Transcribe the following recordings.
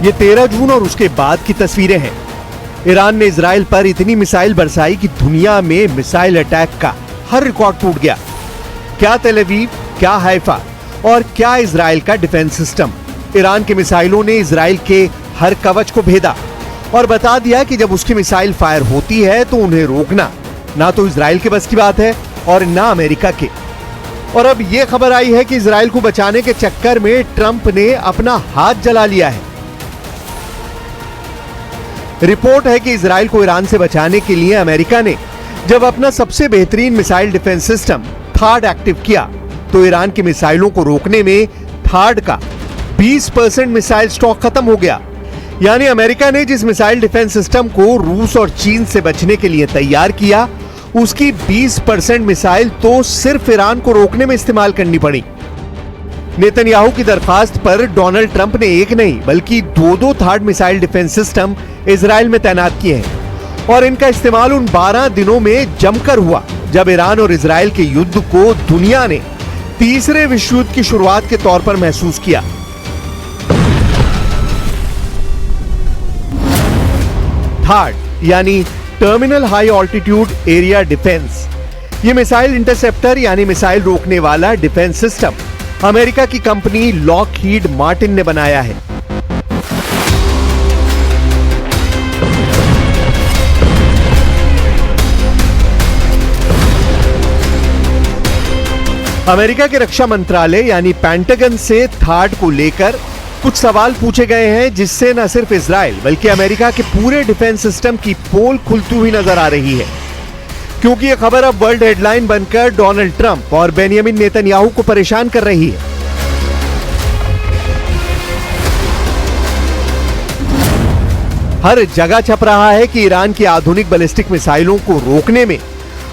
ये 13 जून और उसके बाद की तस्वीरें हैं। ईरान ने इजराइल पर इतनी मिसाइल बरसाई कि दुनिया में मिसाइल अटैक का हर रिकॉर्ड टूट गया। क्या तेल अवीव, क्या हैफा और क्या इजराइल का डिफेंस सिस्टम। ईरान की मिसाइलों ने इजराइल के हर कवच को भेदा और बता दिया कि जब उसकी मिसाइल फायर होती है तो उन्हें रोकना ना तो इजराइल के बस की बात है और ना अमेरिका के। और अब यह खबर आई है कि इजराइल को बचाने के चक्कर में ट्रंप ने अपना हाथ जला लिया है। रिपोर्ट है कि इजराइल को ईरान से बचाने के लिए अमेरिका ने जब अपना सबसे बेहतरीन मिसाइल डिफेंस सिस्टम थाड एक्टिव किया तो ईरान की मिसाइलों को रोकने में थाड का 20% मिसाइल स्टॉक खत्म हो गया। यानी अमेरिका ने जिस मिसाइल डिफेंस सिस्टम को रूस और चीन से बचने के लिए तैयार किया, उसकी 20% मिसाइल तो सिर्फ ईरान को रोकने में इस्तेमाल करनी पड़ी। नेतन्याहू की दरखास्त पर डोनाल्ड ट्रंप ने एक नहीं बल्कि दो थाड मिसाइल डिफेंस सिस्टम इजराइल में तैनात किए हैं और इनका इस्तेमाल उन 12 दिनों में जमकर हुआ जब ईरान और इजराइल के युद्ध को दुनिया ने तीसरे विश्व युद्ध की शुरुआत के तौर पर महसूस किया। थाड यानी terminal high altitude area defence, ये मिसाइल इंटरसेप्टर यानी मिसाइल रोकने वाला डिफेंस सिस्टम अमेरिका की कंपनी लॉकहीड मार्टिन ने बनाया है। अमेरिका के रक्षा मंत्रालय यानी पेंटागन से थाड को लेकर कुछ सवाल पूछे गए हैं जिससे न सिर्फ इजराइल बल्कि अमेरिका के पूरे डिफेंस सिस्टम की पोल खुलती हुई नजर आ रही है, क्योंकि यह खबर अब वर्ल्ड हेडलाइन बनकर डोनाल्ड ट्रंप और बेंयामिन नेतन्याहू को परेशान कर रही है। हर जगह छप रहा है कि ईरान की आधुनिक बैलिस्टिक मिसाइलों को रोकने में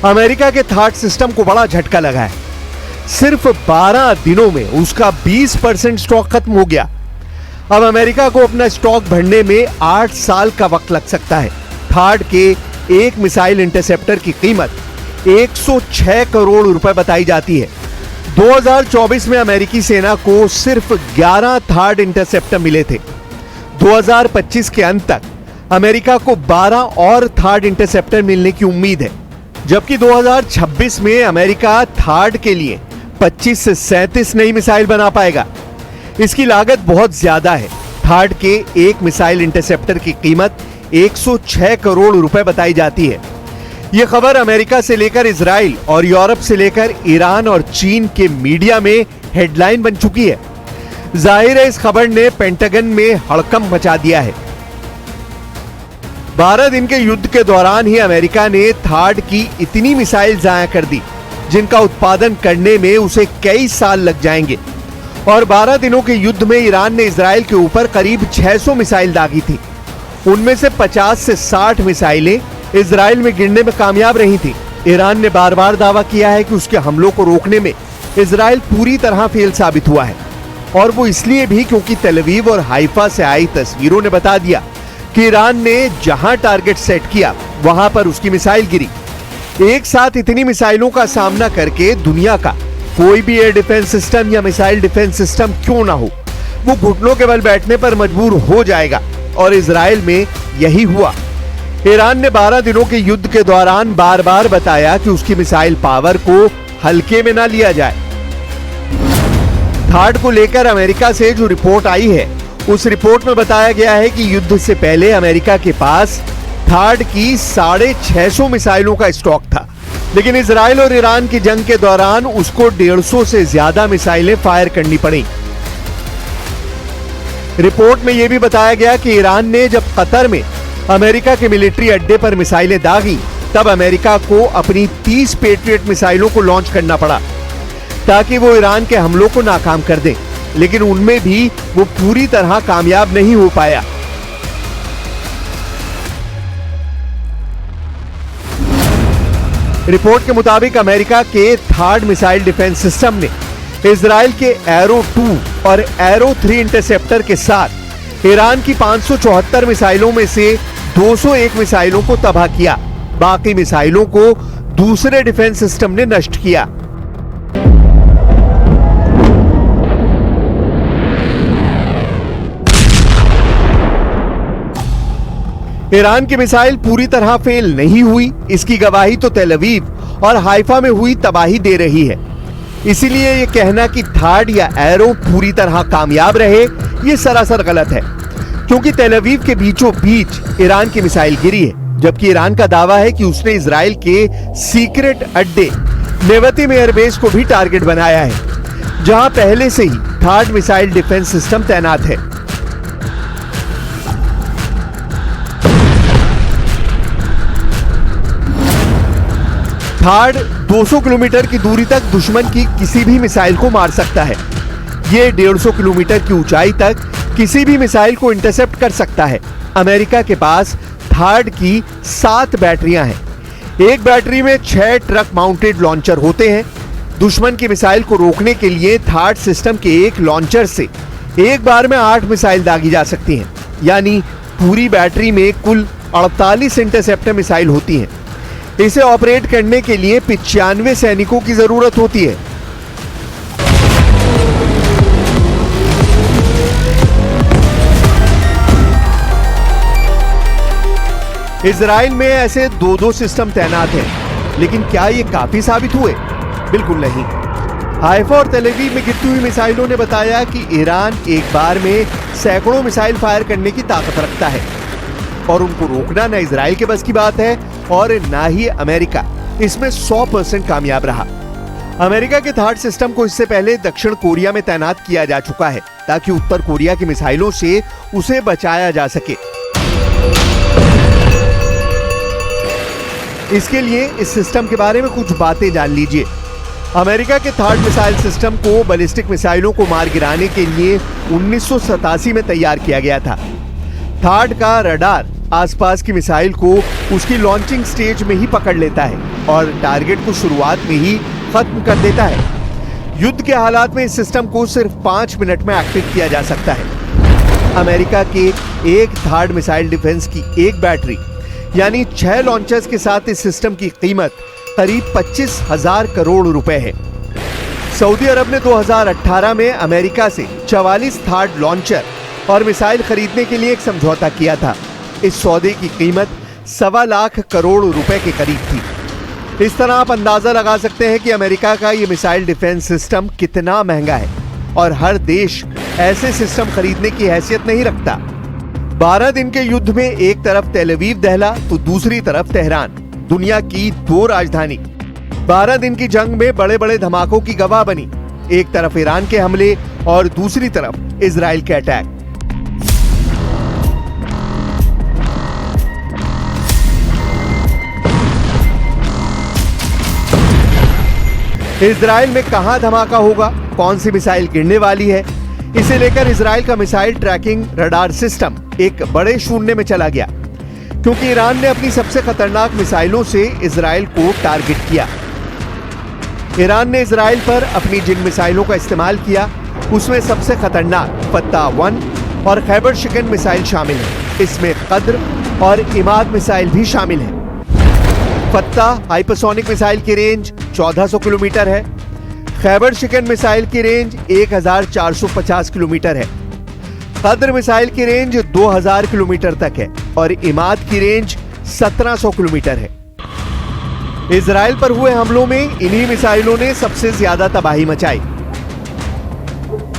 अमेरिका के थाड सिस्टम को बड़ा झटका लगा है। सिर्फ 12 दिनों में उसका 20% स्टॉक खत्म हो गया। अब अमेरिका को अपना स्टॉक भरने में 8 साल का वक्त लग सकता है। थाड के एक मिसाइल इंटरसेप्टर की कीमत 106 करोड़ रुपए बताई जाती है। 2024 में अमेरिकी सेना को सिर्फ 11 थाड इंटरसेप्टर मिले थे। 2025 के अंत तक अमेरिका को 12 और थाड इंटरसेप्टर मिलने की उम्मीद है, जबकि 2026 में अमेरिका थाड के लिए 25 से 37 नई मिसाइल बना पाएगा। इसकी लागत बहुत ज्यादा है। थाड के एक मिसाइल इंटरसेप्टर की कीमत 106 करोड़ रुपए बताई जाती है। यह खबर अमेरिका से लेकर इजराइल और यूरोप से लेकर ईरान और चीन के मीडिया में हेडलाइन बन चुकी है। जाहिर है इस खबर ने पेंटागन में हड़कंप मचा दिया है। 12 दिन के युद्ध के दौरान ही अमेरिका ने थाड की इतनी मिसाइल जाया कर दी जिनका उत्पादन करने में उसे कई साल लग जाएंगे। और 12 दिनों के युद्ध में ईरान ने इजराइल के ऊपर करीब 600 मिसाइल दागी थी। उनमें से 50 से 60 मिसाइलें इजराइल में गिरने में कामयाब रही थी। ईरान ने बार बार दावा किया है कि उसके हमलों को रोकने में इजराइल पूरी तरह फेल साबित हुआ है, और वो इसलिए भी क्योंकि तेल अवीव और हाइफा से आई तस्वीरों ने बता दिया कि ईरान ने जहां टारगेट सेट किया वहां पर उसकी मिसाइल गिरी। एक साथ इतनी मिसाइलों का सामना करके दुनिया का कोई भी एयर डिफेंस सिस्टम या मिसाइल डिफेंस सिस्टम क्यों ना हो, वो घुटनों के बल बैठने पर मजबूर हो जाएगा। और इजराइल में यही हुआ। ईरान ने 12 दिनों के युद्ध के दौरान बार बार बताया कि उसकी मिसाइल पावर को हल्के में ना लिया जाए। थाड को लेकर अमेरिका से जो रिपोर्ट आई है उस रिपोर्ट में बताया गया है कि युद्ध से पहले अमेरिका के पास थाड की 650 मिसाइलों का स्टॉक था, लेकिन इजराइल और ईरान की जंग के दौरान उसको 150 से ज्यादा मिसाइलें फायर करनी पड़ी। रिपोर्ट में यह भी बताया गया कि ईरान ने जब कतर में अमेरिका के मिलिट्री अड्डे पर मिसाइलें दागी तब अमेरिका को अपनी 30 पेट्रियट मिसाइलों को लॉन्च करना पड़ा ताकि वो ईरान के हमलों को नाकाम कर दे, लेकिन उनमें भी वो पूरी तरह कामयाब नहीं हो पाया। रिपोर्ट के मुताबिक अमेरिका के थाड मिसाइल डिफेंस सिस्टम ने इजराइल के एरो 2 और एरो 3 इंटरसेप्टर के साथ ईरान की 574 मिसाइलों में से 201 मिसाइलों को तबाह किया। बाकी मिसाइलों को दूसरे डिफेंस सिस्टम ने नष्ट किया। ईरान की मिसाइल पूरी तरह फेल नहीं हुई, इसकी गवाही तो तेल अवीव और हाइफा में हुई तबाही दे रही है। इसीलिए ये कहना कि थाड या एरो पूरी तरह कामयाब रहे, ये सरासर गलत है, क्योंकि तेल अवीव के बीचों बीच ईरान की मिसाइल गिरी है, जबकि ईरान का दावा है कि उसने इजराइल के सीक्रेट अड्डे नेवतीम एयरबेस को भी टारगेट बनाया है, जहां पहले से ही थाड मिसाइल डिफेंस सिस्टम तैनात है। थाड 200 किलोमीटर की दूरी तक दुश्मन की किसी भी मिसाइल को मार सकता है। ये 150 किलोमीटर की ऊंचाई तक किसी भी मिसाइल को इंटरसेप्ट कर सकता है। अमेरिका के पास थाड की 7 बैटरियां हैं। एक बैटरी में 6 ट्रक माउंटेड लॉन्चर होते हैं। दुश्मन की मिसाइल को रोकने के लिए थाड सिस्टम के एक लॉन्चर से एक बार में 8 मिसाइल दागी जा सकती हैं, यानी पूरी बैटरी में कुल 48 इंटरसेप्टर मिसाइल होती हैं। इसे ऑपरेट करने के लिए 95 सैनिकों की जरूरत होती है। इजराइल में ऐसे 2-2 सिस्टम तैनात हैं, लेकिन क्या ये काफी साबित हुए? बिल्कुल नहीं। हाइफा और तेल अवीव में गिरती हुई मिसाइलों ने बताया कि ईरान एक बार में सैकड़ों मिसाइल फायर करने की ताकत रखता है, और उनको रोकना न इजराइल के बस की बात है और ना ही अमेरिका इसमें 100% कामयाब रहा। अमेरिका के थाड सिस्टम को इससे पहले दक्षिण कोरिया में तैनात किया जा चुका है, ताकि उत्तर कोरिया की मिसाइलों से उसे बचाया जा सके। इसके लिए इस सिस्टम के बारे में कुछ बातें जान लीजिए। अमेरिका के थाड मिसाइल सिस्टम को बैलिस्टिक मिसाइलों को मार गिराने के लिए 1987 में तैयार किया गया था। थाड का रडार आसपास की मिसाइल को उसकी लॉन्चिंग स्टेज में ही पकड़ लेता है और टारगेट को शुरुआत में ही खत्म कर देता है। युद्ध के हालात में इस सिस्टम को सिर्फ 5 मिनट में एक्टिव किया जा सकता है। अमेरिका के एक थाड मिसाइल डिफेंस की एक बैटरी यानी 6 लॉन्चर्स के साथ इस सिस्टम की कीमत करीब 25,000 करोड़ रुपए है। सऊदी अरब ने 2018 में अमेरिका से 44 थाड लॉन्चर और मिसाइल खरीदने के लिए एक समझौता किया था। इस सौदे की कीमत 1.25 लाख करोड़ रुपए के करीब थी। इस तरह आप अंदाजा लगा सकते हैं कि अमेरिका का ये मिसाइल डिफेंस सिस्टम कितना महंगा है, और हर देश ऐसे सिस्टम खरीदने की हैसियत नहीं रखता। 12 दिन के युद्ध में एक तरफ तेल अवीव दहला तो दूसरी तरफ तेहरान, दुनिया की 2 राजधानी 12 दिन की जंग में बड़े बड़े धमाकों की गवाह बनी। एक तरफ ईरान के हमले और दूसरी तरफ इजराइल के अटैक। इजराइल में कहां धमाका होगा, कौन सी मिसाइल गिरने वाली है, इसे लेकर इजराइल का मिसाइल ट्रैकिंग रडार सिस्टम एक बड़े शून्य में चला गया, क्योंकि ईरान ने अपनी सबसे खतरनाक मिसाइलों से इजराइल को टारगेट किया। ईरान ने इजराइल पर अपनी जिन मिसाइलों का इस्तेमाल किया उसमें सबसे खतरनाक फत्ता-1 और खैबर शिकन मिसाइल शामिल है। इसमें कद्र और इमाद मिसाइल भी शामिल है। फत्ता हाइपरसोनिक मिसाइल की रेंज 1400 किलोमीटर है। खैबर शिकन मिसाइल की रेंज 1450 किलोमीटर है। कद्र मिसाइल की रेंज 2000 किलोमीटर तक है और इमाद की रेंज 1700 किलोमीटर है। इजराइल पर हुए हमलों में इन्हीं मिसाइलों ने सबसे ज्यादा तबाही मचाई।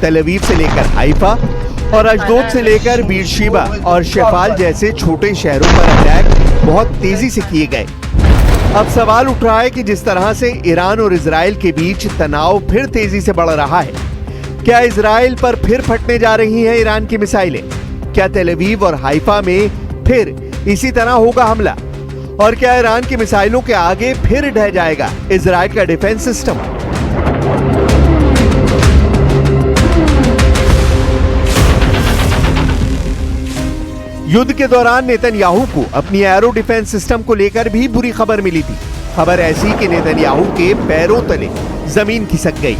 तेल अवीव से लेकर हाइफा और अशदोद से लेकर बीरशेबा और शेफाल जैसे छोटे शहरों पर अटैक बहुत तेजी से किए गए। अब सवाल उठ रहा है कि जिस तरह से ईरान और इजराइल के बीच तनाव फिर तेजी से बढ़ रहा है, क्या इजराइल पर फिर फटने जा रही हैं ईरान की मिसाइलें? क्या तेल अवीव और हाइफा में फिर इसी तरह होगा हमला? और क्या ईरान की मिसाइलों के आगे फिर ढह जाएगा इजराइल का डिफेंस सिस्टम? युद्ध के दौरान नेतन्याहू को अपनी एरो डिफेंस सिस्टम को लेकर भी बुरी खबर मिली थी। खबर ऐसी कि नेतन्याहू के पैरों तले जमीन खिसक गई।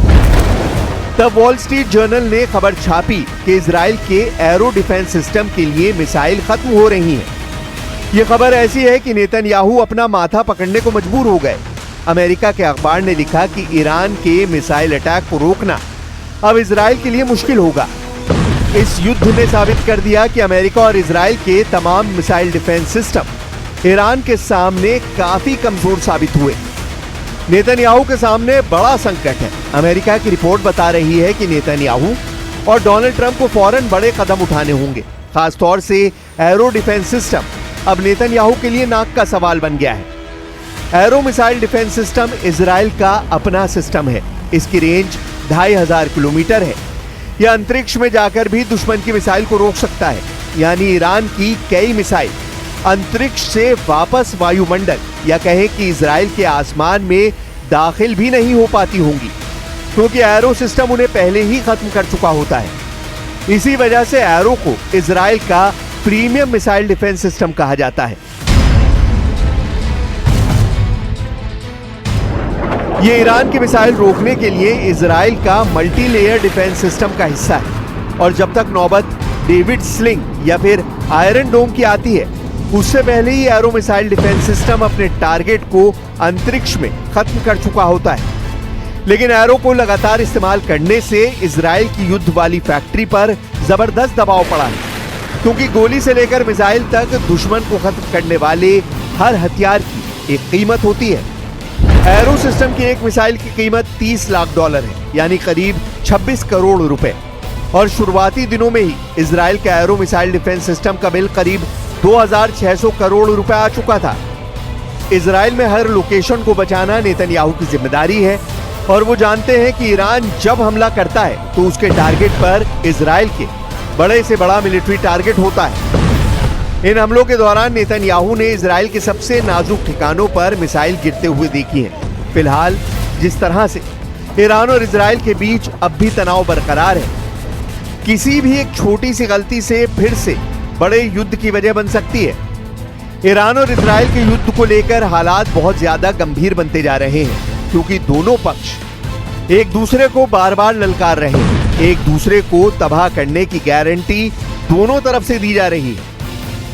तब वॉल स्ट्रीट जर्नल ने खबर छापी कि इजराइल के एरो डिफेंस सिस्टम के लिए मिसाइल खत्म हो रही हैं। यह खबर ऐसी है कि नेतन्याहू अपना माथा पकड़ने को मजबूर हो गए। अमेरिका के अखबार ने लिखा कि ईरान के मिसाइल अटैक को रोकना अब इजराइल के लिए मुश्किल होगा। इस युद्ध ने साबित कर दिया कि अमेरिका और इजराइल के तमाम मिसाइल डिफेंस सिस्टम ईरान के सामने काफी कमजोर साबित हुए। नेतन्याहू के सामने बड़ा संकट है। अमेरिका की रिपोर्ट बता रही है कि नेतन्याहू और डोनाल्ड ट्रंप को फौरन बड़े कदम उठाने होंगे। खासतौर से एरो डिफेंस सिस्टम अब नेतन्याहू के लिए नाक का सवाल बन गया है। Arrow missile defence system Israel का अपना सिस्टम है। इसकी रेंज 2500 किलोमीटर है। यह अंतरिक्ष में जाकर भी दुश्मन की मिसाइल को रोक सकता है। यानी ईरान की कई मिसाइल अंतरिक्ष से वापस वायुमंडल या कहें कि इजराइल के आसमान में दाखिल भी नहीं हो पाती होंगी, क्योंकि एरो सिस्टम उन्हें पहले ही खत्म कर चुका होता है। इसी वजह से एरो को इजराइल का प्रीमियम मिसाइल डिफेंस सिस्टम कहा जाता है। ये ईरान की मिसाइल रोकने के लिए इजराइल का मल्टी लेयर डिफेंस सिस्टम का हिस्सा है। और जब तक नौबत डेविड स्लिंग या फिर आयरन डोम की आती है, उससे पहले ही एरो मिसाइल डिफेंस सिस्टम अपने टारगेट को अंतरिक्ष में खत्म कर चुका होता है। लेकिन एरो को लगातार इस्तेमाल करने से इजराइल की युद्ध वाली फैक्ट्री पर जबरदस्त दबाव पड़ा है, क्योंकि गोली से लेकर मिसाइल तक दुश्मन को खत्म करने वाले हर हथियार की एक कीमत होती है। एरो सिस्टम की एक मिसाइल की कीमत $30 लाख है, यानी करीब 26 करोड़ रुपए। और शुरुआती दिनों में ही इजराइल का एरो मिसाइल डिफेंस सिस्टम का बिल करीब 2600 करोड़ रुपए आ चुका था। इजराइल में हर लोकेशन को बचाना नेतन्याहू की जिम्मेदारी है, और वो जानते हैं कि ईरान जब हमला करता है तो उसके टारगेट पर इजराइल के बड़े से बड़ा मिलिट्री टारगेट होता है। इन हमलों के दौरान नेतन्याहू ने इजराइल के सबसे नाजुक ठिकानों पर मिसाइल गिरते हुए देखी है। फिलहाल जिस तरह से ईरान और इजराइल के बीच अब भी तनाव बरकरार है, किसी भी एक छोटी सी गलती से फिर से बड़े युद्ध की वजह बन सकती है। ईरान और इजराइल के युद्ध को लेकर हालात बहुत ज्यादा गंभीर बनते जा रहे हैं, क्योंकि दोनों पक्ष एक दूसरे को बार बार ललकार रहे हैं। एक दूसरे को तबाह करने की गारंटी दोनों तरफ से दी जा रही है।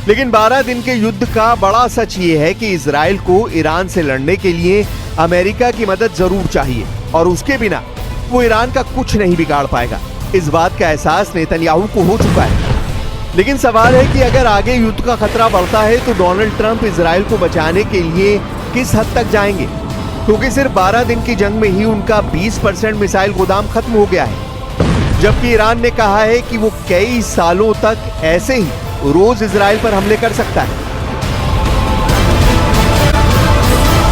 लेकिन 12 दिन के युद्ध का बड़ा सच ये है कि इजराइल को ईरान से लड़ने के लिए अमेरिका की मदद जरूर चाहिए, और उसके बिना वो ईरान का कुछ नहीं बिगाड़ पाएगा। इस बात का एहसास नेतन्याहू को हो चुका है। लेकिन सवाल है कि अगर आगे युद्ध का खतरा बढ़ता है तो डोनाल्ड ट्रंप इजराइल को बचाने के लिए किस हद तक जाएंगे, क्योंकि सिर्फ 12 दिन की जंग में ही उनका 20% मिसाइल गोदाम खत्म हो गया है। जबकि ईरान ने कहा है कि वो कई सालों तक ऐसे ही रोज इजराइल पर हमले कर सकता है।